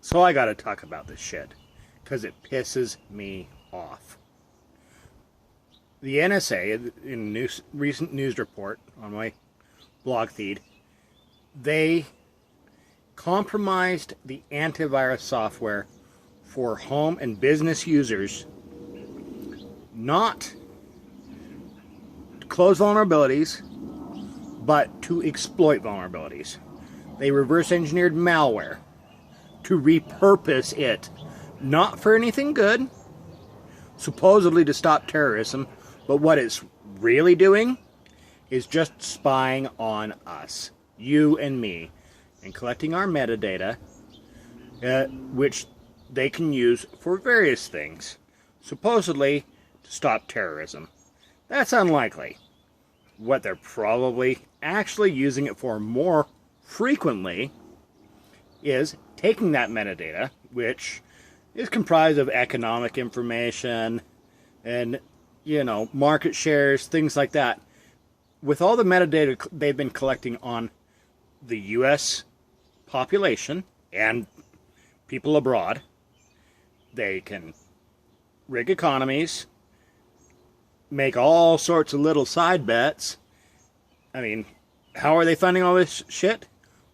So I gotta talk about this shit. Because it pisses me off. The NSA, in a recent news report on my blog feed, they compromised the antivirus software for home and business users not to close vulnerabilities, but to exploit vulnerabilities. They reverse engineered malware to repurpose it, not for anything good, supposedly to stop terrorism, but what it's really doing is just spying on us, you and me, and collecting our metadata, which they can use for various things, supposedly to stop terrorism. That's unlikely. What they're probably actually using it for more frequently is taking that metadata, which is comprised of economic information and, market shares, things like that. With all the metadata they've been collecting on the U.S. population and people abroad, they can rig economies, make all sorts of little side bets. I mean, how are they funding all this shit?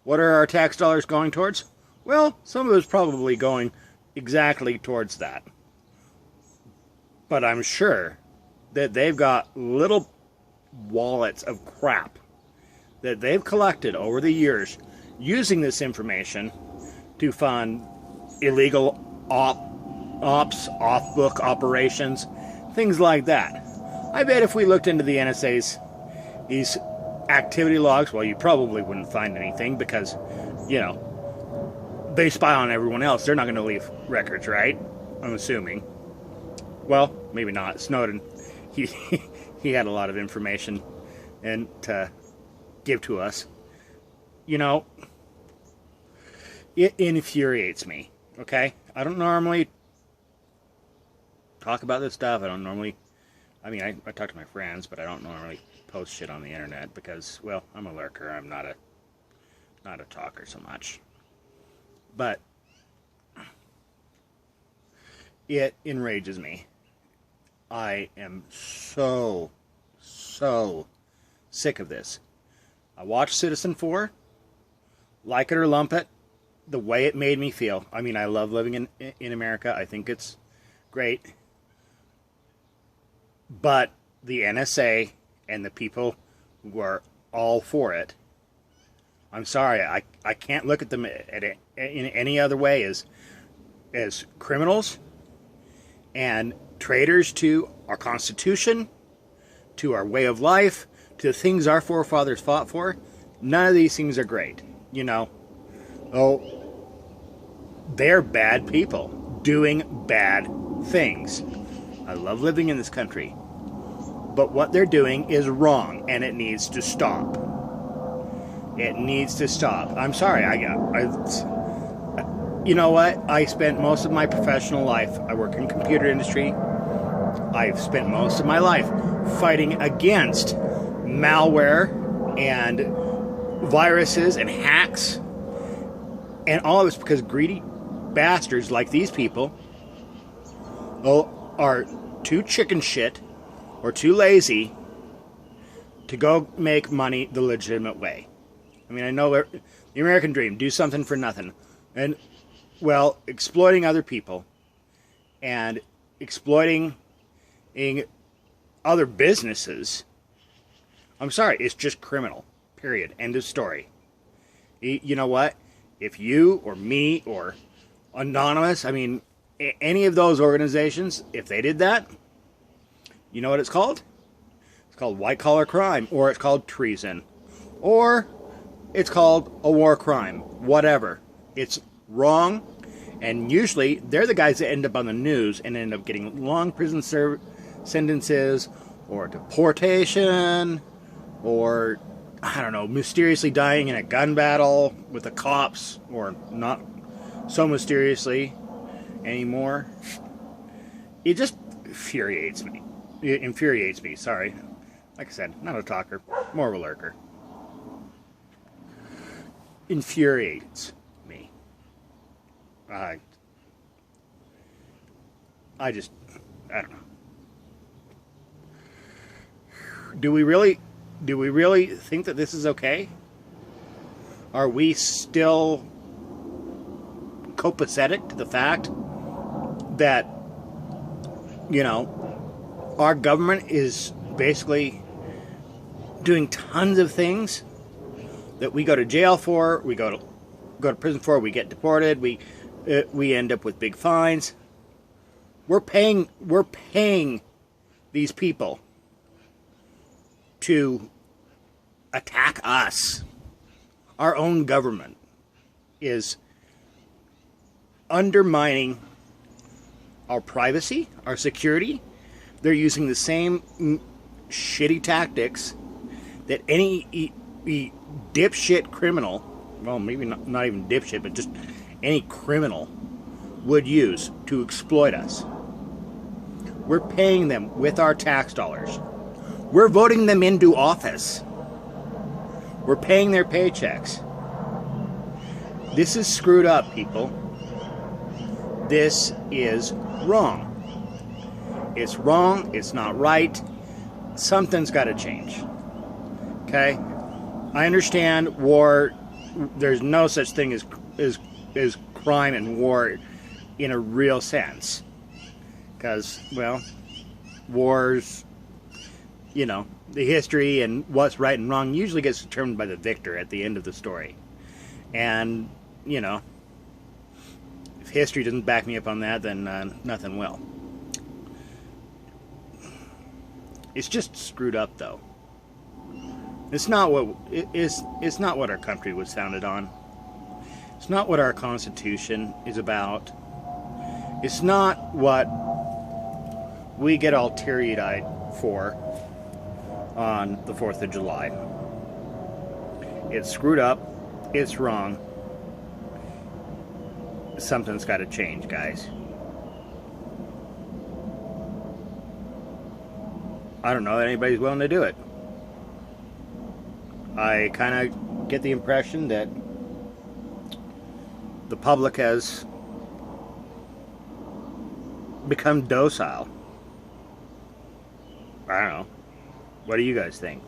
What are our tax dollars going towards? Well, some of it's probably going exactly towards that. But I'm sure that they've got little wallets of crap that they've collected over the years using this information to fund illegal ops, off-book operations, things like that. I bet if we looked into the NSA's these activity logs, well, you probably wouldn't find anything because, they spy on everyone else. They're not going to leave records, right? I'm assuming. Well, maybe not. Snowden, he he had a lot of information and to give to us. It infuriates me. Okay, I don't normally talk about this stuff. I talk to my friends, but I don't normally post shit on the internet because, well, I'm a lurker. I'm not a talker so much. But it enrages me. I am so sick of this. I watched Citizen 4, like it or lump it, the way it made me feel. I mean, I love living in America. I think it's great. But the NSA and the people who are all for it, I'm sorry, I can't look at them in any other way as criminals and traitors to our Constitution, to our way of life, to the things our forefathers fought for. None of these things are great. They're bad people doing bad things. I love living in this country. But what they're doing is wrong, and it needs to stop. It needs to stop. I'm sorry, you know what? I spent most of my professional life, I work in the computer industry. I've spent most of my life fighting against malware and viruses and hacks. And all of it's because greedy bastards like these people are too chicken shit or too lazy to go make money the legitimate way. I mean, I know the American dream, do something for nothing. And, well, exploiting other people and exploiting other businesses, I'm sorry, it's just criminal. Period. End of story. You know what? If you or me or Anonymous, any of those organizations, if they did that, you know what it's called? It's called white-collar crime, or it's called treason, or it's called a war crime. Whatever. It's wrong, and usually they're the guys that end up on the news and end up getting long prison sentences, or deportation, or, I don't know, mysteriously dying in a gun battle with the cops, or not so mysteriously anymore. It just infuriates me. It infuriates me, sorry. Like I said, not a talker, more of a lurker. Infuriates me. I, I just, I don't know. Do we really think that this is okay? Are we still copacetic to the fact that, you know, our government is basically doing tons of things that we go to jail for, we go to prison for, we get deported, we end up with big fines. We're paying these people to attack us. Our own government is undermining our privacy, our security. They're using the same shitty tactics that any dipshit criminal, well, maybe not even dipshit, but just any criminal would use to exploit us. We're paying them with our tax dollars. We're voting them into office. We're paying their paychecks. This is screwed up, people. This is wrong. It's wrong. It's not right. Something's got to change. Okay? I understand war. There's no such thing as crime and war in a real sense. Because, well, wars, you know, the history and what's right and wrong usually gets determined by the victor at the end of the story. And, you know, if history doesn't back me up on that, then nothing will. It's just screwed up, though. It's not what our country was founded on. It's not what our Constitution is about. It's not what we get all teary-eyed for on the 4th of July. It's screwed up. It's wrong. Something's got to change, guys. I don't know that anybody's willing to do it. I kind of get the impression that the public has become docile. I don't know. What do you guys think?